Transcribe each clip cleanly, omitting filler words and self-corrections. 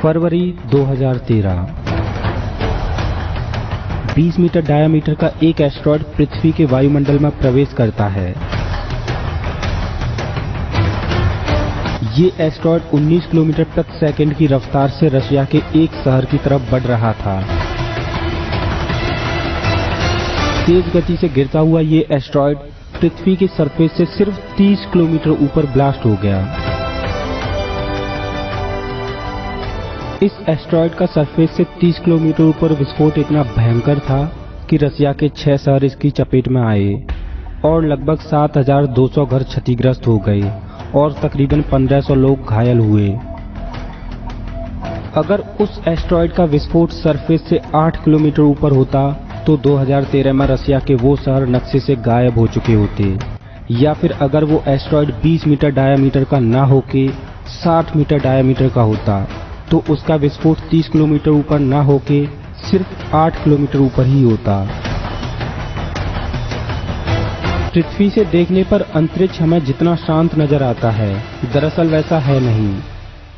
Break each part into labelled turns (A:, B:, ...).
A: फरवरी 2013। 20 metre diameter का एक asteroid पृथ्वी के वायुमंडल में प्रवेश करता है। ये एस्टेरॉयड 19 किलोमीटर प्रति सेकंड की रफ्तार से रशिया के एक शहर की तरफ बढ़ रहा था। तेज गति से गिरता हुआ ये एस्टेरॉयड पृथ्वी की सरफेस से सिर्फ 30 किलोमीटर ऊपर ब्लास्ट हो गया। इस एस्टेरॉयड का सरफेस से 30 किलोमीटर ऊपर विस्फोट इतना भयंकर था कि रशिया के 6 शहर इसकी चपेट में आए और लगभग 7,200 घर क्षतिग्रस्त हो गए और तकरीबन 1,500 लोग घायल हुए। अगर उस एस्टेरॉयड का विस्फोट सरफेस से 8 किलोमीटर ऊपर होता तो 2013 में रशिया के वो शहर नक्शे से गायब हो चुके होते, या फिर अगर वो एस्टेरॉयड 20 मीटर डायामीटर का ना होके 60 मीटर डायामीटर का होता तो उसका विस्फोट 30 किलोमीटर ऊपर ना होके सिर्फ 8 किलोमीटर ऊपर ही होता। पृथ्वी से देखने पर अंतरिक्ष हमें जितना शांत नजर आता है, दरअसल वैसा है नहीं।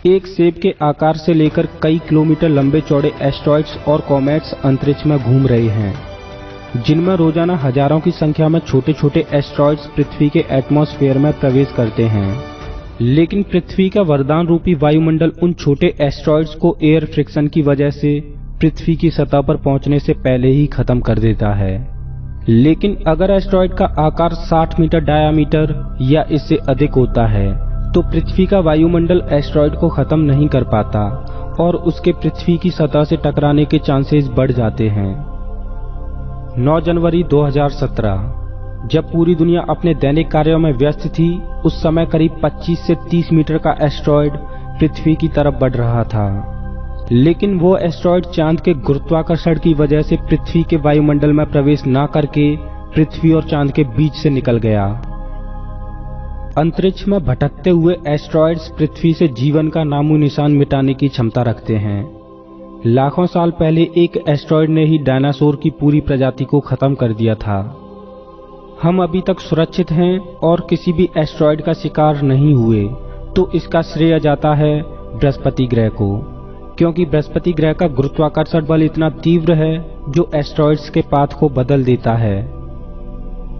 A: एक सेब के आकार से लेकर कई किलोमीटर लंबे चौड़े एस्टेरॉयड्स और कॉमेट्स अंतरिक्ष में घूम रहे हैं, जिनमें रोजाना हजारों की संख्या में छोटे छोटे एस्टेरॉयड्स पृथ्वी के एटमॉस्फेयर में प्रवेश करते हैं। लेकिन पृथ्वी का वरदान रूपी वायुमंडल उन छोटे एस्टेरॉयड्स को एयर फ्रिक्शन की वजह से पृथ्वी की सतह पर पहुंचने से पहले ही खत्म कर देता है। लेकिन अगर एस्टेरॉयड का आकार 60 मीटर डायामीटर या इससे अधिक होता है तो पृथ्वी का वायुमंडल एस्टेरॉयड को खत्म नहीं कर पाता और उसके पृथ्वी की सतह से टकराने के चांसेस बढ़ जाते हैं। 9 जनवरी 2017, जब पूरी दुनिया अपने दैनिक कार्यों में व्यस्त थी, उस समय करीब 25 से 30 मीटर का एस्टेरॉयड पृथ्वी की तरफ बढ़ रहा था। लेकिन वो एस्टेरॉयड चांद के गुरुत्वाकर्षण की वजह से पृथ्वी के वायुमंडल में प्रवेश न करके पृथ्वी और चांद के बीच से निकल गया। अंतरिक्ष में भटकते हुए एस्टेरॉयड्स पृथ्वी से जीवन का नामो निशान मिटाने की क्षमता रखते हैं। लाखों साल पहले एक एस्टेरॉयड ने ही डायनासोर की पूरी प्रजाति को खत्म कर दिया था। हम अभी तक सुरक्षित हैं और किसी भी एस्टेरॉयड का शिकार नहीं हुए, तो इसका श्रेय जाता है बृहस्पति ग्रह को, क्योंकि बृहस्पति ग्रह का गुरुत्वाकर्षण बल इतना तीव्र है जो एस्टेरॉयड्स के पाथ को बदल देता है।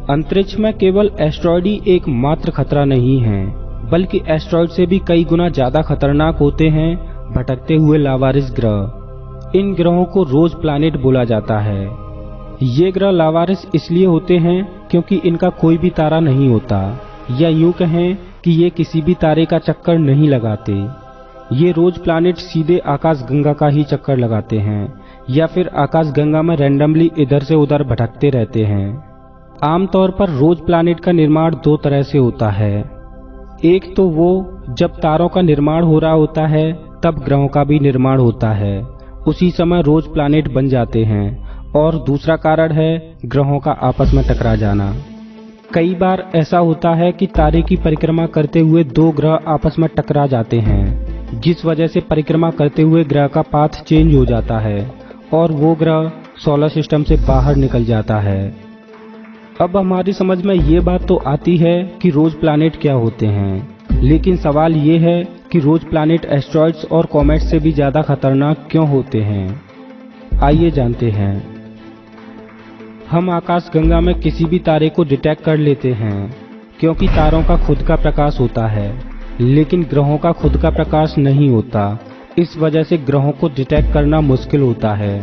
A: अंतरिक्ष में केवल एस्टेरॉयड ही एकमात्र खतरा नहीं है, बल्कि एस्टेरॉयड से भी कई गुना ज्यादा खतरनाक होते हैं भटकते हुए लावारिस ग्रह। इन ग्रहों को रोज प्लैनेट बोला जाता है। ये ग्रह लावारिस इसलिए होते हैं क्योंकि इनका कोई भी तारा नहीं होता, या यूं कहें कि ये किसी भी तारे का चक्कर नहीं लगाते। ये रोज प्लैनेट सीधे आकाशगंगा का ही चक्कर लगाते हैं या फिर आकाशगंगा में रैंडमली इधर से उधर भटकते रहते हैं। आमतौर पर रोज प्लैनेट का निर्माण 2 तरह से होता है। एक तो वो जब तारों का निर्माण हो रहा होता है तब ग्रहों का भी निर्माण होता है, उसी समय रोज प्लैनेट बन जाते हैं। और दूसरा कारण है ग्रहों का आपस में टकरा जाना। कई बार ऐसा होता है कि तारे की परिक्रमा करते हुए 2 ग्रह आपस में टकरा जाते हैं, जिस वजह से परिक्रमा करते हुए ग्रह का पाथ चेंज हो जाता है और वो ग्रह सोलर सिस्टम से बाहर निकल जाता है। अब हमारी समझ में ये बात तो आती है कि रोज प्लैनेट क्या होते हैं, लेकिन सवाल ये है कि रोज प्लैनेट एस्टेरॉयड्स और कॉमेट्स से भी ज्यादा खतरनाक क्यों होते हैं। आइए जानते हैं। हम आकाशगंगा में किसी भी तारे को डिटेक्ट कर लेते हैं क्योंकि तारों का खुद का प्रकाश होता है, लेकिन ग्रहों का खुद का प्रकाश नहीं होता। इस वजह से ग्रहों को डिटेक्ट करना मुश्किल होता है।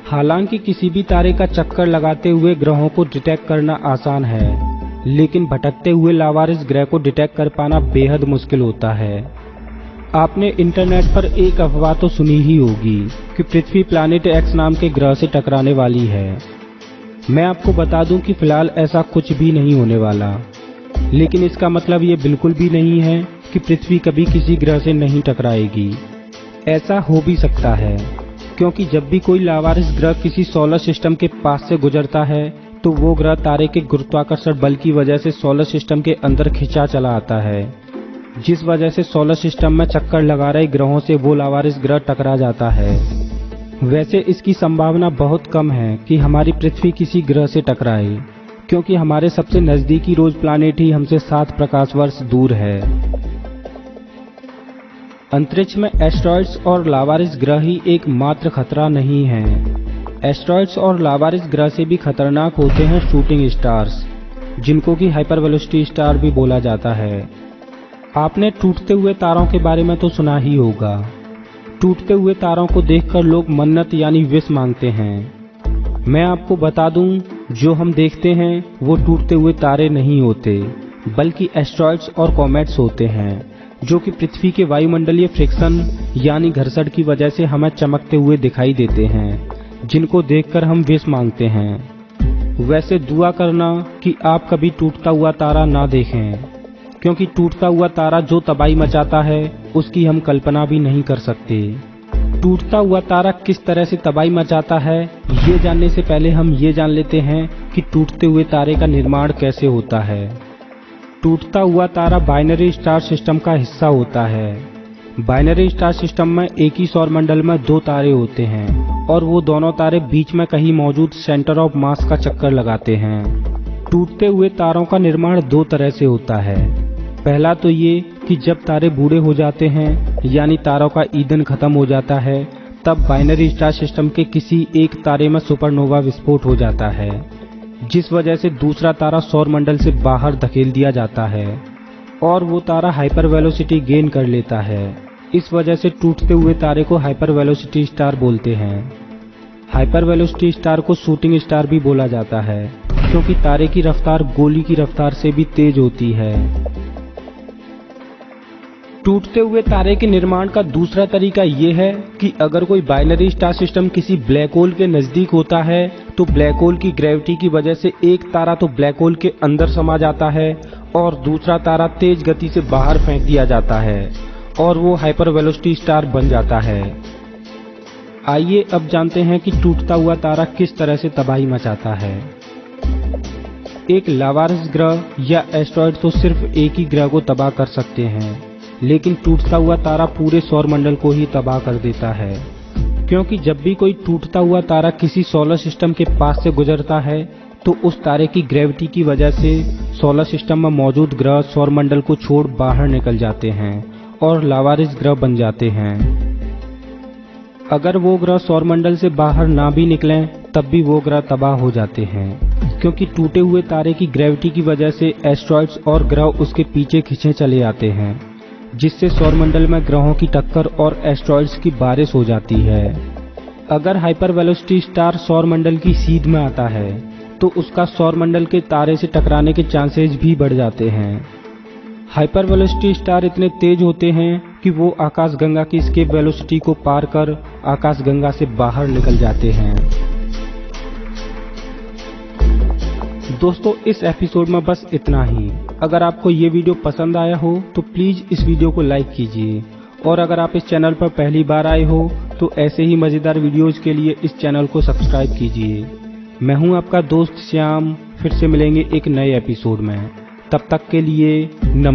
A: हालांकि किसी भी तारे का चक्कर लगाते हुए ग्रहों को डिटेक्ट करना आसान है, लेकिन भटकते हुए लावारिस ग्रह को डिटेक्ट कर पाना बेहद मुश्किल होता है। आपने इंटरनेट पर एक अफवाह तो सुनी ही होगी कि पृथ्वी प्लैनेट एक्स नाम के ग्रह से टकराने वाली है। मैं आपको बता दूं कि फिलहाल ऐसा कुछ भी नहीं होने वाला, लेकिन इसका मतलब ये बिल्कुल भी नहीं है कि पृथ्वी कभी किसी ग्रह से नहीं टकराएगी। ऐसा हो भी सकता है, क्योंकि जब भी कोई लावारिस ग्रह किसी सोलर सिस्टम के पास से गुजरता है तो वो ग्रह तारे के गुरुत्वाकर्षण बल की वजह से सोलर सिस्टम के अंदर खिंचा चला आता है, जिस वजह से सोलर सिस्टम में चक्कर लगा रहे ग्रहों से वो लावारिस ग्रह टकरा जाता है। वैसे इसकी संभावना बहुत कम है कि हमारी पृथ्वी किसी ग्रह से टकराए, क्योंकि हमारे सबसे नजदीकी रोज प्लैनेट ही हमसे 7 प्रकाश वर्ष दूर है। अंतरिक्ष में एस्टेरॉयड्स और लावारिस ग्रह ही एकमात्र खतरा नहीं है। एस्टेरॉयड्स और लावारिस ग्रह से भी खतरनाक होते हैं शूटिंग स्टार्स, जिनको कि हाइपर वेलोसिटी स्टार भी बोला जाता है। आपने टूटते हुए तारों के बारे में तो सुना ही होगा। टूटते हुए तारों को देखकर लोग मन्नत यानी विश मांगते हैं। मैं आपको बता दूं, जो हम देखते हैं वो टूटते हुए तारे नहीं होते, बल्कि एस्टेरॉयड्स और कॉमेट्स होते हैं, जो कि पृथ्वी के वायुमंडलीय फ्रिक्शन यानी घर्षण की वजह से हमें चमकते हुए दिखाई देते हैं, जिनको देखकर हम विश मांगते हैं। वैसे दुआ करना कि आप कभी टूटता हुआ तारा ना देखें, क्योंकि टूटता हुआ तारा जो तबाही मचाता है उसकी हम कल्पना भी नहीं कर सकते। टूटता हुआ तारा किस तरह से तबाही मचाता है, ये जानने से पहले हम ये जान लेते हैं कि टूटते हुए तारे का निर्माण कैसे होता है। टूटता हुआ तारा बाइनरी स्टार सिस्टम का हिस्सा होता है। बाइनरी स्टार सिस्टम में एक ही सौर मंडल में 2 तारे होते हैं और वो दोनों तारे बीच में कहीं मौजूद सेंटर ऑफ मास का चक्कर लगाते हैं। टूटते हुए तारों का निर्माण 2 तरह से होता है। पहला तो ये कि जब तारे बूढ़े हो जाते हैं यानी तारों का ईंधन खत्म हो जाता है, तब बाइनरी स्टार सिस्टम के किसी एक तारे में सुपरनोवा विस्फोट हो जाता है, जिस वजह से दूसरा तारा सौर मंडल से बाहर धकेल दिया जाता है और वो तारा हाइपर वेलोसिटी गेन कर लेता है। इस वजह से टूटते हुए तारे को हाइपर वेलोसिटी स्टार बोलते हैं। हाइपर वेलोसिटी स्टार को शूटिंग स्टार भी बोला जाता है, क्योंकि तारे की रफ्तार गोली की रफ्तार से भी तेज होती है। टूटते हुए तारे के निर्माण का दूसरा तरीका ये है कि अगर कोई बाइनरी स्टार सिस्टम किसी ब्लैक होल के नजदीक होता है, तो ब्लैक होल की ग्रेविटी की वजह से एक तारा तो ब्लैक होल के अंदर समा जाता है और दूसरा तारा तेज गति से बाहर फेंक दिया जाता है और वो हाइपर वेलोसिटी स्टार बन जाता है। आइए अब जानते हैं कि टूटता हुआ तारा किस तरह से तबाही मचाता है। एक लावारिस ग्रह या एस्टेरॉयड तो सिर्फ एक ही ग्रह को तबाह कर सकते हैं, लेकिन टूटता हुआ तारा पूरे सौर मंडल को ही तबाह कर देता है, क्योंकि जब भी कोई टूटता हुआ तारा किसी सोलर सिस्टम के पास से गुजरता है तो उस तारे की ग्रेविटी की वजह से सोलर सिस्टम में मौजूद ग्रह सौर मंडल को छोड़ बाहर निकल जाते हैं और लावारिस ग्रह बन जाते हैं। अगर वो ग्रह सौर मंडल से बाहर ना भी निकलें तब भी वो ग्रह तबाह हो जाते हैं, क्योंकि टूटे हुए तारे की ग्रेविटी की वजह से एस्टेरॉयड्स और ग्रह उसके पीछे खींचे चले आते हैं, जिससे सौरमंडल में ग्रहों की टक्कर और एस्टेरॉयड्स की बारिश हो जाती है। अगर हाइपर वेलोसिटी स्टार सौरमंडल की सीध में आता है तो उसका सौरमंडल के तारे से टकराने के चांसेस भी बढ़ जाते हैं। हाइपर वेलोसिटी स्टार इतने तेज होते हैं कि वो आकाशगंगा की एस्केप वेलोसिटी को पार कर आकाशगंगा से बाहर निकल जाते हैं। दोस्तों, इस एपिसोड में बस इतना ही। अगर आपको ये वीडियो पसंद आया हो तो प्लीज इस वीडियो को लाइक कीजिए, और अगर आप इस चैनल पर पहली बार आए हो तो ऐसे ही मजेदार वीडियोज के लिए इस चैनल को सब्सक्राइब कीजिए। मैं हूं आपका दोस्त श्याम, फिर से मिलेंगे एक नए एपिसोड में। तब तक के लिए नमस्कार।